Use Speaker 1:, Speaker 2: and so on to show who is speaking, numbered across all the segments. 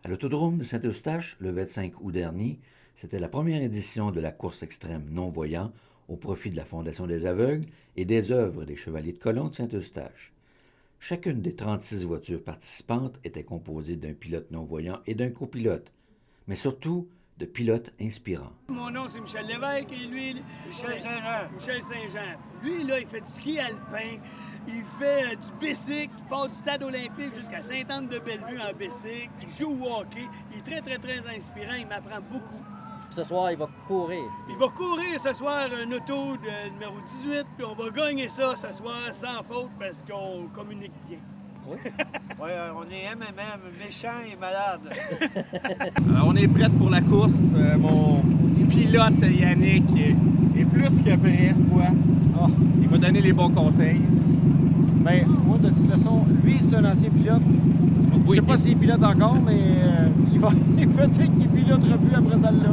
Speaker 1: À l'autodrome de Saint-Eustache, le 25 août dernier, c'était la première édition de la course extrême non-voyant au profit de la Fondation des aveugles et des œuvres des Chevaliers de Colomb de Saint-Eustache. Chacune des 36 voitures participantes était composée d'un pilote non-voyant et d'un copilote, mais surtout de pilotes inspirants.
Speaker 2: Mon nom, c'est Michel Lévesque et lui, Michel Saint-Jean. Lui, là, il fait du ski alpin, il fait du bicycle, il part du stade olympique jusqu'à Sainte-Anne-de-Bellevue en bicycle, il joue au hockey, il est très, très, très inspirant, il m'apprend beaucoup.
Speaker 3: Ce soir, il va courir.
Speaker 2: Il va courir ce soir un auto de numéro 18, puis on va gagner ça ce soir sans faute parce qu'on communique bien.
Speaker 3: Oui.
Speaker 4: Oui, on est MMM, méchant et malade.
Speaker 5: On est prêts pour la course. Mon pilote Yannick est plus que prêt, je crois. Oh, il m'a donné les bons conseils.
Speaker 4: Ben, moi, de toute façon, lui, c'est un ancien pilote.
Speaker 5: Oui.
Speaker 4: Je sais pas s'il pilote encore, mais il va peut-être qu'il pilotera plus après celle-là.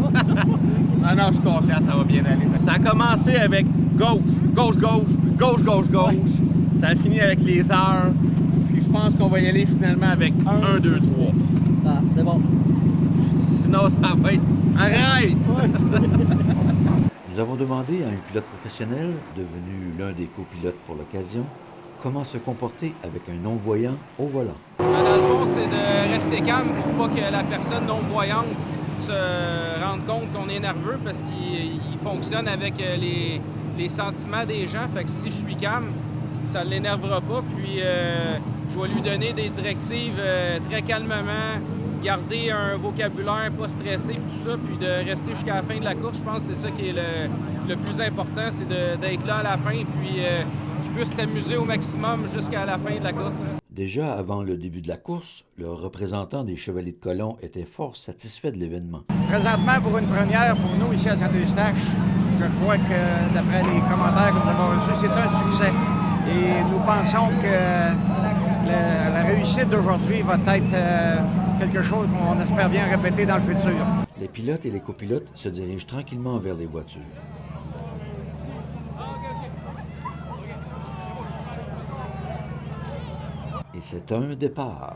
Speaker 5: Ah non, je suis confiant, ça va bien aller. Ça a commencé avec gauche, gauche, gauche, gauche, gauche, gauche. Ouais. Ça a fini avec les heures. Puis je pense qu'on va y aller finalement avec 1, 2, 3.
Speaker 3: Ah, c'est bon.
Speaker 5: Sinon, ça va être... Arrête!
Speaker 1: Nous avons demandé à un pilote professionnel, devenu l'un des copilotes pour l'occasion, comment se comporter avec un non-voyant au volant.
Speaker 6: Dans le fond, c'est de rester calme pour pas que la personne non-voyante se rende compte qu'on est nerveux parce qu'il fonctionne avec les sentiments des gens. Fait que si je suis calme, ça ne l'énervera pas. Puis je vais lui donner des directives très calmement, garder un vocabulaire pas stressé puis tout ça, puis de rester jusqu'à la fin de la course. Je pense que c'est ça qui est le plus important, c'est d'être là à la fin, puis qu'il puisse s'amuser au maximum jusqu'à la fin de la course.
Speaker 1: Déjà avant le début de la course, le représentant des Chevaliers de Colomb était fort satisfait de l'événement.
Speaker 4: Présentement, pour une première pour nous ici à Saint-Eustache, je crois que d'après les commentaires que nous avons reçus, c'est un succès. Et nous pensons que la réussite d'aujourd'hui va être quelque chose qu'on espère bien répéter dans le futur.
Speaker 1: Les pilotes et les copilotes se dirigent tranquillement vers les voitures. Et c'est un départ.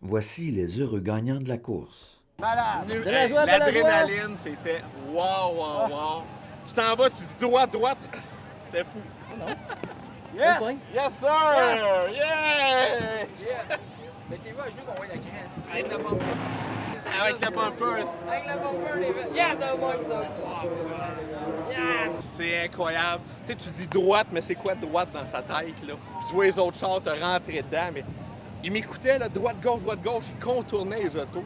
Speaker 1: Voici les heureux gagnants de la course.
Speaker 4: Malade!
Speaker 3: De la joie, de la joie!
Speaker 5: L'adrénaline, c'était wow, wow, wow. Tu t'en vas, tu dis droite, droite. C'était fou.
Speaker 4: Yes!
Speaker 5: Yes, sir!
Speaker 4: Yes!
Speaker 5: Yeah!
Speaker 6: Mettez-vous à genoux qu'on voit la graisse. Avec le bumper.
Speaker 5: Avec le bumper.
Speaker 6: Avec le bumper, les gars. Yeah, donne-moi ça. Yes!
Speaker 5: C'est incroyable. Tu sais, tu dis droite, mais c'est quoi droite dans sa tête, là? Puis tu vois les autres chars te rentrer dedans, mais il m'écoutait, là, droite, gauche, il contournait les autos.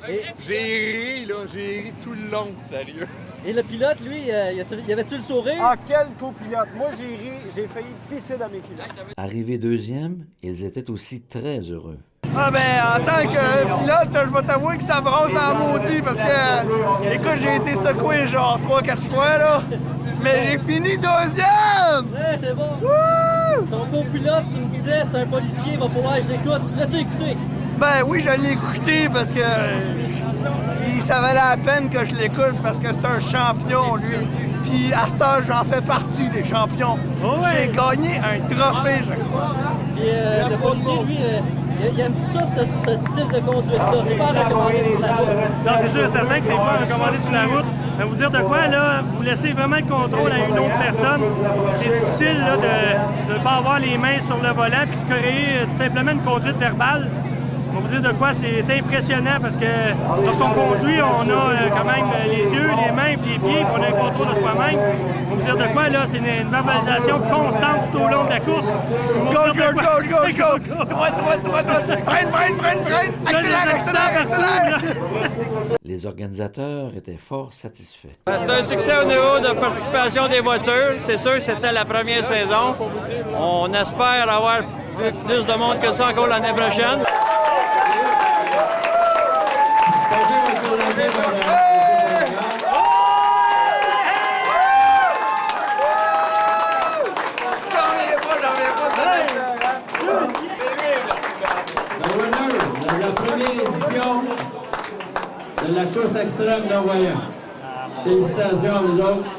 Speaker 3: Et,
Speaker 5: J'ai ri tout le long, sérieux.
Speaker 3: et le pilote, lui, y avait-tu le sourire?
Speaker 4: Ah, quel copilote! Moi, j'ai ri, j'ai failli pisser dans mes culottes.
Speaker 1: Arrivés deuxième, ils étaient aussi très heureux.
Speaker 2: Ah ben, en tant que pilote, je vais t'avouer que ça brasse en maudit parce que, écoute, j'ai été secoué genre 3-4 fois, là. Mais j'ai fini deuxième!
Speaker 3: Ouais, c'est bon.
Speaker 2: Wouh!
Speaker 3: Ton copilote, tu me disais, c'est un policier, il va falloir que je l'écoute. L'as-tu écouté?
Speaker 2: Ben oui, je l'ai écouté parce que ça valait la peine que je l'écoute parce que c'est un champion, lui. Puis à cette heure, j'en fais partie des champions. J'ai gagné un trophée, je crois.
Speaker 3: Puis le policier, lui, il aime ça, ce style de conduite-là. C'est pas recommandé sur la route.
Speaker 7: Non, c'est sûr et certain que c'est pas recommandé sur la route. Mais vous dire de quoi, là, vous laissez vraiment le contrôle à une autre personne. C'est difficile là, de ne pas avoir les mains sur le volant et de créer tout simplement une conduite verbale. On va vous dire de quoi, c'est impressionnant parce que lorsqu'on conduit, on a quand même les yeux, les mains, puis les pieds, puis on a un contrôle de soi-même. On va vous dire de quoi, là, c'est une verbalisation constante tout au long de la course.
Speaker 5: Go! Droite! Freine! Accélère!
Speaker 1: Les organisateurs étaient fort satisfaits.
Speaker 8: C'est un succès au niveau de participation des voitures. C'est sûr que c'était la première saison. On espère avoir plus de monde que ça encore l'année prochaine.
Speaker 9: La première édition de la course extrême non-voyant. Félicitations à vous autres.